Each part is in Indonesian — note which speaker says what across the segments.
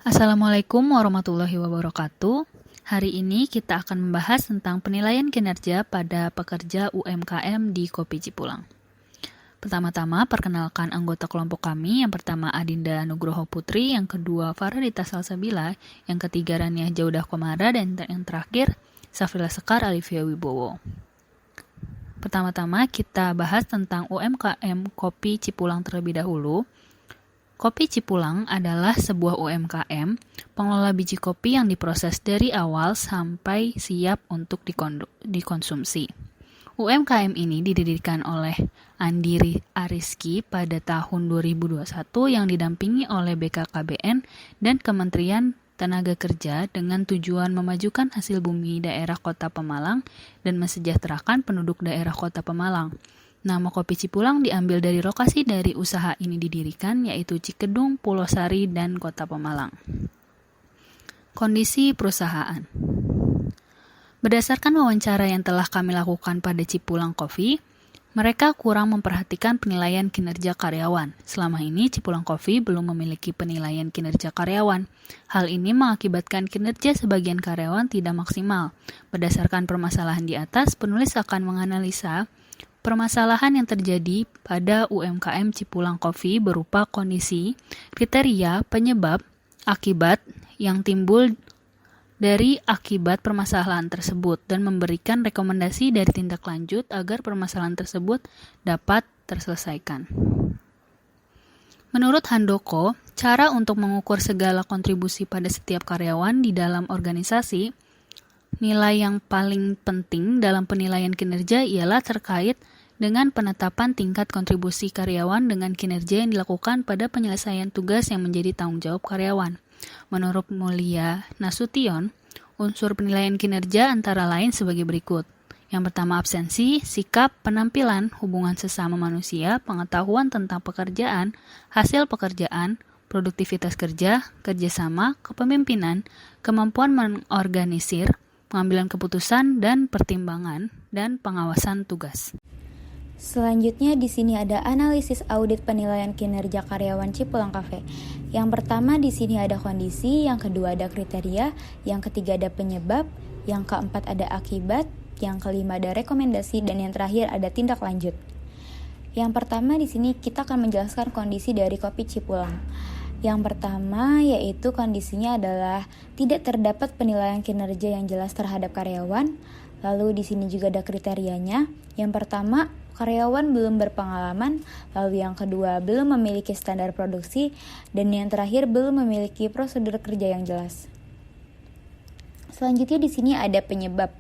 Speaker 1: Assalamualaikum warahmatullahi wabarakatuh. Hari ini kita akan membahas tentang penilaian kinerja pada pekerja UMKM di Kopi Cipulang. Pertama-tama, perkenalkan anggota kelompok kami. Yang pertama Adinda Nugroho Putri, yang kedua Faradita Salsabila, yang ketiga Raniah Jaudah Komara, dan yang terakhir Safrila Sekar Alivia Wibowo. Pertama-tama kita bahas tentang UMKM Kopi Cipulang terlebih dahulu. Kopi Cipulang adalah sebuah UMKM pengelola biji kopi yang diproses dari awal sampai siap untuk dikonsumsi. UMKM ini didirikan oleh Andi Ariski pada tahun 2021 yang didampingi oleh BKKBN dan Kementerian Tenaga Kerja dengan tujuan memajukan hasil bumi daerah Kota Pemalang dan mesejahterakan penduduk daerah Kota Pemalang. Nama Kopi Cipulang diambil dari lokasi dari usaha ini didirikan, yaitu Cikedung, Pulau Sari, dan Kota Pemalang. Kondisi perusahaan. Berdasarkan wawancara yang telah kami lakukan pada Cipulang Coffee, mereka kurang memperhatikan penilaian kinerja karyawan. Selama ini Cipulang Coffee belum memiliki penilaian kinerja karyawan. Hal ini mengakibatkan kinerja sebagian karyawan tidak maksimal. Berdasarkan permasalahan di atas, penulis akan menganalisa permasalahan yang terjadi pada UMKM Cipulang Coffee berupa kondisi, kriteria, penyebab, akibat yang timbul dari akibat permasalahan tersebut dan memberikan rekomendasi dari tindak lanjut agar permasalahan tersebut dapat terselesaikan. Menurut Handoko, cara untuk mengukur segala kontribusi pada setiap karyawan di dalam organisasi, nilai yang paling penting dalam penilaian kinerja ialah terkait dengan penetapan tingkat kontribusi karyawan dengan kinerja yang dilakukan pada penyelesaian tugas yang menjadi tanggung jawab karyawan. Menurut Mulia Nasution, unsur penilaian kinerja antara lain sebagai berikut. Yang pertama absensi, sikap, penampilan, hubungan sesama manusia, pengetahuan tentang pekerjaan, hasil pekerjaan, produktivitas kerja, kerjasama, kepemimpinan, kemampuan mengorganisir, pengambilan keputusan dan pertimbangan, dan pengawasan tugas.
Speaker 2: Selanjutnya di sini ada analisis audit penilaian kinerja karyawan Cipulang Cafe. Yang pertama di sini ada kondisi, yang kedua ada kriteria, yang ketiga ada penyebab, yang keempat ada akibat, yang kelima ada rekomendasi, dan yang terakhir ada tindak lanjut. Yang pertama di sini kita akan menjelaskan kondisi dari Kopi Cipulang. Yang pertama yaitu kondisinya adalah tidak terdapat penilaian kinerja yang jelas terhadap karyawan. Lalu di sini juga ada kriterianya. Yang pertama, karyawan belum berpengalaman, lalu yang kedua belum memiliki standar produksi, dan yang terakhir belum memiliki prosedur kerja yang jelas. Selanjutnya di sini ada penyebab,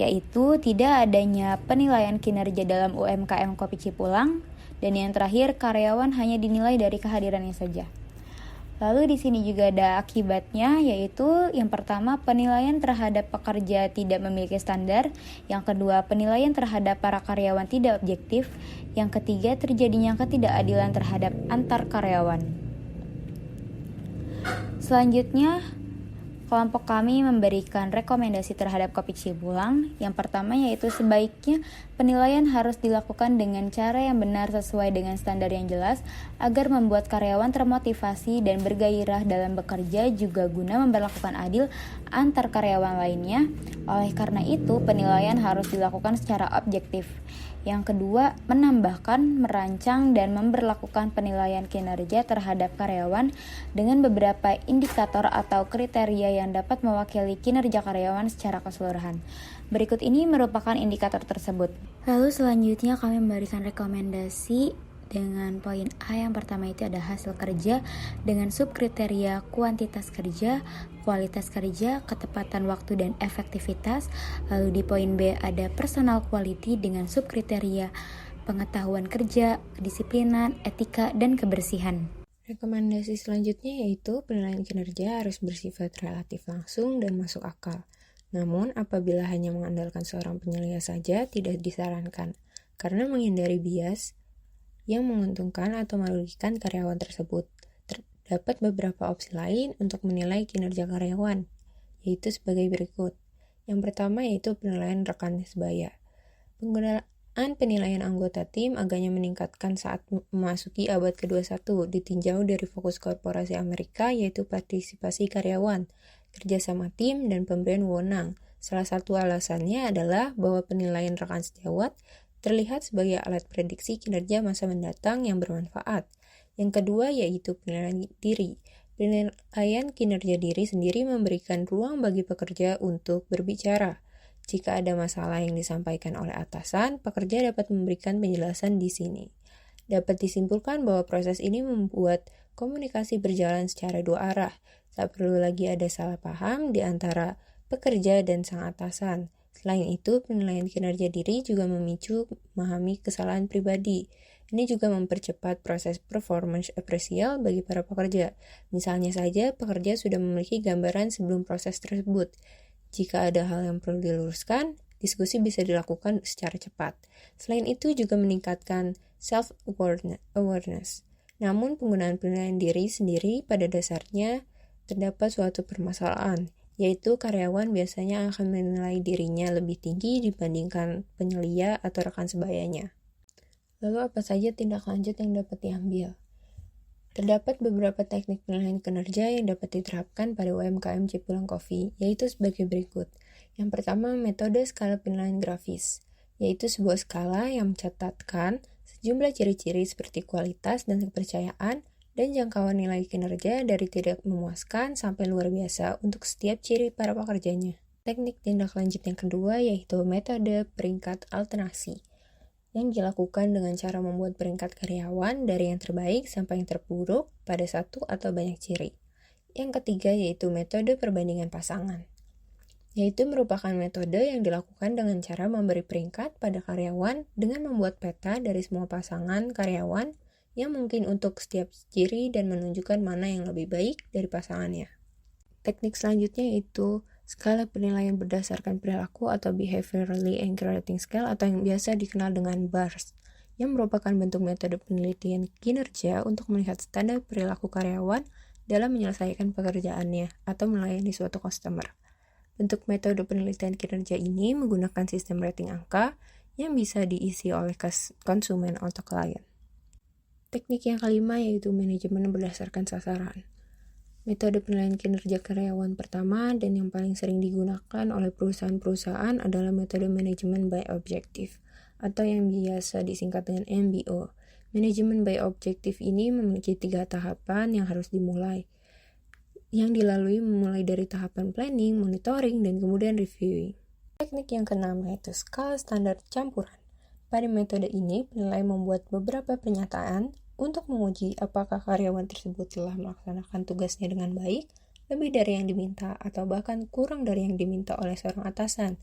Speaker 2: yaitu tidak adanya penilaian kinerja dalam UMKM Kopi Cipulang, dan yang terakhir karyawan hanya dinilai dari kehadirannya saja. Lalu di sini juga ada akibatnya, yaitu yang pertama penilaian terhadap pekerja tidak memiliki standar, yang kedua penilaian terhadap para karyawan tidak objektif, yang ketiga terjadinya ketidakadilan terhadap antar karyawan. Selanjutnya, kelompok kami memberikan rekomendasi terhadap Kopi Cipulang. Yang pertama yaitu sebaiknya penilaian harus dilakukan dengan cara yang benar sesuai dengan standar yang jelas agar membuat karyawan termotivasi dan bergairah dalam bekerja, juga guna memperlakukan adil antar karyawan lainnya. Oleh karena itu, penilaian harus dilakukan secara objektif. Yang kedua, menambahkan, merancang, dan memberlakukan penilaian kinerja terhadap karyawan dengan beberapa indikator atau kriteria yang dapat mewakili kinerja karyawan secara keseluruhan. Berikut ini merupakan indikator tersebut. Lalu selanjutnya kami memberikan rekomendasi dengan poin A. Yang pertama itu ada hasil kerja dengan subkriteria kuantitas kerja, kualitas kerja, ketepatan waktu dan efektivitas. Lalu di poin B ada personal quality dengan subkriteria pengetahuan kerja, kedisiplinan, etika, dan kebersihan.
Speaker 3: Rekomendasi selanjutnya yaitu penilaian kinerja harus bersifat relatif langsung dan masuk akal. Namun apabila hanya mengandalkan seorang penilai saja tidak disarankan, karena menghindari bias yang menguntungkan atau merugikan karyawan tersebut. Terdapat beberapa opsi lain untuk menilai kinerja karyawan, yaitu sebagai berikut. Yang pertama yaitu penilaian rekan sebaya. Penilaian anggota tim agaknya meningkatkan saat memasuki abad ke-21, ditinjau dari fokus korporasi Amerika yaitu partisipasi karyawan, kerjasama tim, dan pemberian wewenang. Salah satu alasannya adalah bahwa penilaian rekan sejawat terlihat sebagai alat prediksi kinerja masa mendatang yang bermanfaat. Yang kedua yaitu penilaian diri. Penilaian kinerja diri sendiri memberikan ruang bagi pekerja untuk berbicara. Jika ada masalah yang disampaikan oleh atasan, pekerja dapat memberikan penjelasan di sini. Dapat disimpulkan bahwa proses ini membuat komunikasi berjalan secara dua arah. Tak perlu lagi ada salah paham di antara pekerja dan sang atasan. Selain itu, penilaian kinerja diri juga memicu memahami kesalahan pribadi. Ini juga mempercepat proses performance appraisal bagi para pekerja. Misalnya saja, pekerja sudah memiliki gambaran sebelum proses tersebut. Jika ada hal yang perlu diluruskan, diskusi bisa dilakukan secara cepat. Selain itu juga meningkatkan self-awareness. Namun penggunaan penilaian diri sendiri pada dasarnya terdapat suatu permasalahan, yaitu karyawan biasanya akan menilai dirinya lebih tinggi dibandingkan penyelia atau rekan sebayanya. Lalu apa saja tindak lanjut yang dapat diambil? Terdapat beberapa teknik penilaian kinerja yang dapat diterapkan pada UMKM Cipulang Coffee, yaitu sebagai berikut. Yang pertama, metode skala penilaian grafis, yaitu sebuah skala yang mencatatkan sejumlah ciri-ciri seperti kualitas dan kepercayaan dan jangkauan nilai kinerja dari tidak memuaskan sampai luar biasa untuk setiap ciri para pekerjanya. Teknik tindak lanjut yang kedua yaitu metode peringkat alternasi, yang dilakukan dengan cara membuat peringkat karyawan dari yang terbaik sampai yang terburuk pada satu atau banyak ciri. Yang ketiga yaitu metode perbandingan pasangan, yaitu merupakan metode yang dilakukan dengan cara memberi peringkat pada karyawan dengan membuat peta dari semua pasangan karyawan yang mungkin untuk setiap ciri dan menunjukkan mana yang lebih baik dari pasangannya. Teknik selanjutnya yaitu skala penilaian berdasarkan perilaku atau Behaviorally Anchored Rating Scale atau yang biasa dikenal dengan BARS, yang merupakan bentuk metode penelitian kinerja untuk melihat standar perilaku karyawan dalam menyelesaikan pekerjaannya atau melayani suatu customer. Bentuk metode penelitian kinerja ini menggunakan sistem rating angka yang bisa diisi oleh konsumen atau klien. Teknik yang kelima yaitu manajemen berdasarkan sasaran. Metode penilaian kinerja karyawan pertama dan yang paling sering digunakan oleh perusahaan-perusahaan adalah metode manajemen by objective atau yang biasa disingkat dengan MBO. Manajemen by objective ini memiliki 3 tahapan yang harus dimulai, yang dilalui memulai dari tahapan planning, monitoring, dan kemudian reviewing. Teknik yang keenam yaitu skala standar campuran. Pada metode ini, penilai membuat beberapa pernyataan untuk menguji apakah karyawan tersebut telah melaksanakan tugasnya dengan baik, lebih dari yang diminta, atau bahkan kurang dari yang diminta oleh seorang atasan.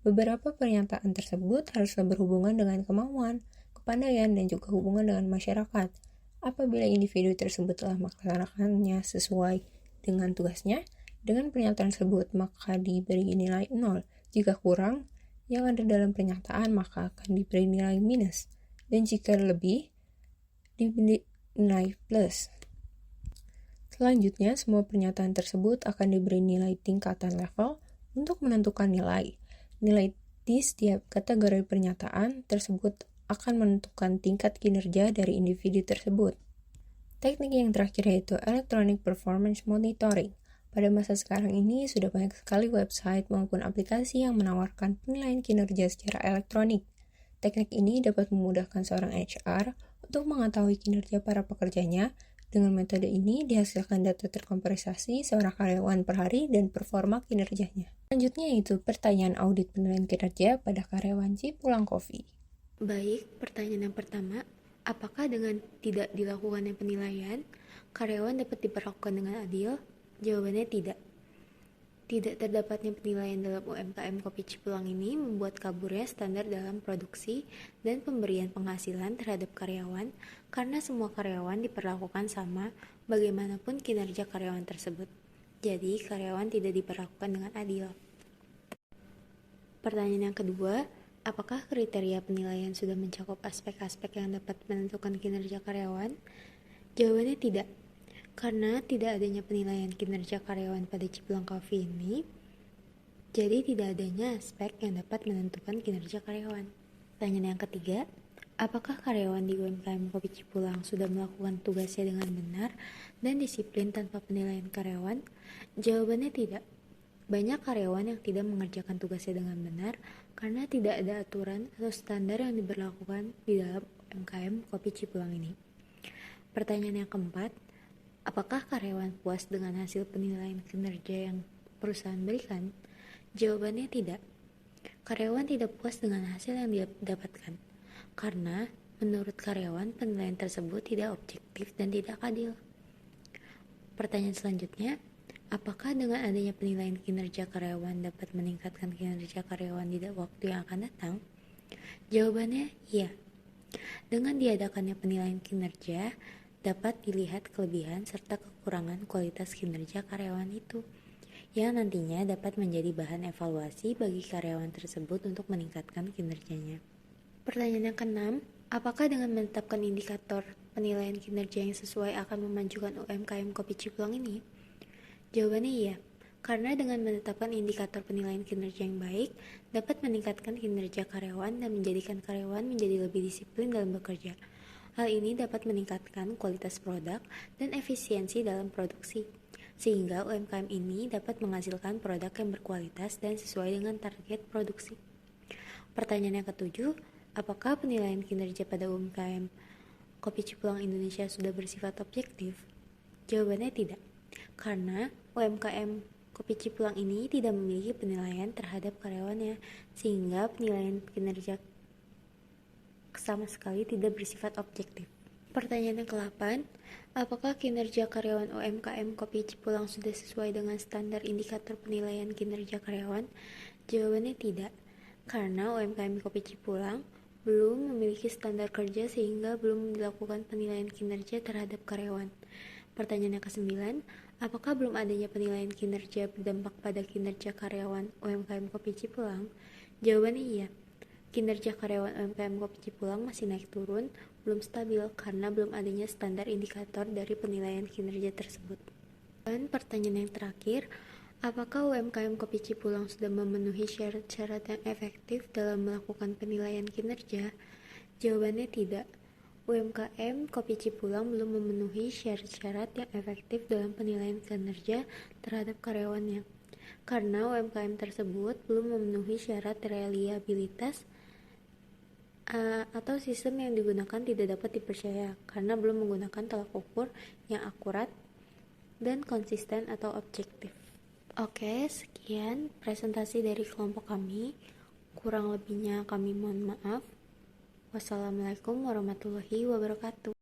Speaker 3: Beberapa pernyataan tersebut haruslah berhubungan dengan kemauan, kepandaian, dan juga hubungan dengan masyarakat. Apabila individu tersebut telah melaksanakannya sesuai dengan tugasnya, dengan pernyataan tersebut maka diberi nilai 0. Jika kurang, yang ada dalam pernyataan maka akan diberi nilai minus. Dan jika lebih, diberi nilai plus. Selanjutnya, semua pernyataan tersebut akan diberi nilai tingkatan level untuk menentukan nilai. Nilai di setiap kategori pernyataan tersebut akan menentukan tingkat kinerja dari individu tersebut. Teknik yang terakhir yaitu Electronic Performance Monitoring. Pada masa sekarang ini sudah banyak sekali website maupun aplikasi yang menawarkan penilaian kinerja secara elektronik. Teknik ini dapat memudahkan seorang HR untuk mengetahui kinerja para pekerjanya. Dengan metode ini dihasilkan data terkompresasi seorang karyawan per hari dan performa kinerjanya. Selanjutnya yaitu pertanyaan audit penilaian kinerja pada karyawan Cipulang Coffee.
Speaker 4: Baik, pertanyaan yang pertama, apakah dengan tidak dilakukannya penilaian, karyawan dapat diperlakukan dengan adil? Jawabannya tidak. Tidak terdapatnya penilaian dalam UMKM Kopi Cipulang ini membuat kaburnya standar dalam produksi dan pemberian penghasilan terhadap karyawan karena semua karyawan diperlakukan sama bagaimanapun kinerja karyawan tersebut. Jadi, karyawan tidak diperlakukan dengan adil. Pertanyaan yang kedua, apakah kriteria penilaian sudah mencakup aspek-aspek yang dapat menentukan kinerja karyawan? Jawabannya tidak. Karena tidak adanya penilaian kinerja karyawan pada Cipulang Coffee ini, jadi tidak adanya aspek yang dapat menentukan kinerja karyawan. Pertanyaan yang ketiga, apakah karyawan di UMKM Kopi Cipulang sudah melakukan tugasnya dengan benar dan disiplin tanpa penilaian karyawan? Jawabannya tidak. Banyak karyawan yang tidak mengerjakan tugasnya dengan benar karena tidak ada aturan atau standar yang diberlakukan di dalam UMKM Kopi Cipulang ini. Pertanyaan yang keempat, apakah karyawan puas dengan hasil penilaian kinerja yang perusahaan berikan? Jawabannya tidak. Karyawan tidak puas dengan hasil yang didapatkan karena menurut karyawan penilaian tersebut tidak objektif dan tidak adil. Pertanyaan selanjutnya, apakah dengan adanya penilaian kinerja karyawan dapat meningkatkan kinerja karyawan di waktu yang akan datang? Jawabannya iya. Dengan diadakannya penilaian kinerja, dapat dilihat kelebihan serta kekurangan kualitas kinerja karyawan itu, yang nantinya dapat menjadi bahan evaluasi bagi karyawan tersebut untuk meningkatkan kinerjanya. Pertanyaan yang keenam, apakah dengan menetapkan indikator penilaian kinerja yang sesuai akan memajukan UMKM Kopi Cipulang ini? Jawabannya iya, karena dengan menetapkan indikator penilaian kinerja yang baik, dapat meningkatkan kinerja karyawan dan menjadikan karyawan menjadi lebih disiplin dalam bekerja. Hal ini dapat meningkatkan kualitas produk dan efisiensi dalam produksi, sehingga UMKM ini dapat menghasilkan produk yang berkualitas dan sesuai dengan target produksi. Pertanyaan yang ketujuh, apakah penilaian kinerja pada UMKM Kopi Cipulang Indonesia sudah bersifat objektif? Jawabannya tidak, karena UMKM Kopi Cipulang ini tidak memiliki penilaian terhadap karyawannya, sehingga penilaian kinerja sama sekali tidak bersifat objektif. Pertanyaan yang ke-8, apakah kinerja karyawan UMKM Kopi Cipulang sudah sesuai dengan standar indikator penilaian kinerja karyawan? Jawabannya tidak, karena UMKM Kopi Cipulang belum memiliki standar kerja sehingga belum dilakukan penilaian kinerja terhadap karyawan. Pertanyaan yang ke-9, apakah belum adanya penilaian kinerja berdampak pada kinerja karyawan UMKM Kopi Cipulang? Jawabannya iya. Kinerja karyawan UMKM Kopi Cipulang masih naik turun, belum stabil karena belum adanya standar indikator dari penilaian kinerja tersebut. Dan pertanyaan yang terakhir, apakah UMKM Kopi Cipulang sudah memenuhi syarat-syarat yang efektif dalam melakukan penilaian kinerja? Jawabannya tidak. UMKM Kopi Cipulang belum memenuhi syarat-syarat yang efektif dalam penilaian kinerja terhadap karyawannya, karena UMKM tersebut belum memenuhi syarat reliabilitas atau sistem yang digunakan tidak dapat dipercaya karena belum menggunakan tolak ukur yang akurat dan konsisten atau objektif. Oke, sekian presentasi dari kelompok kami. Kurang lebihnya kami mohon maaf. Wassalamualaikum warahmatullahi wabarakatuh.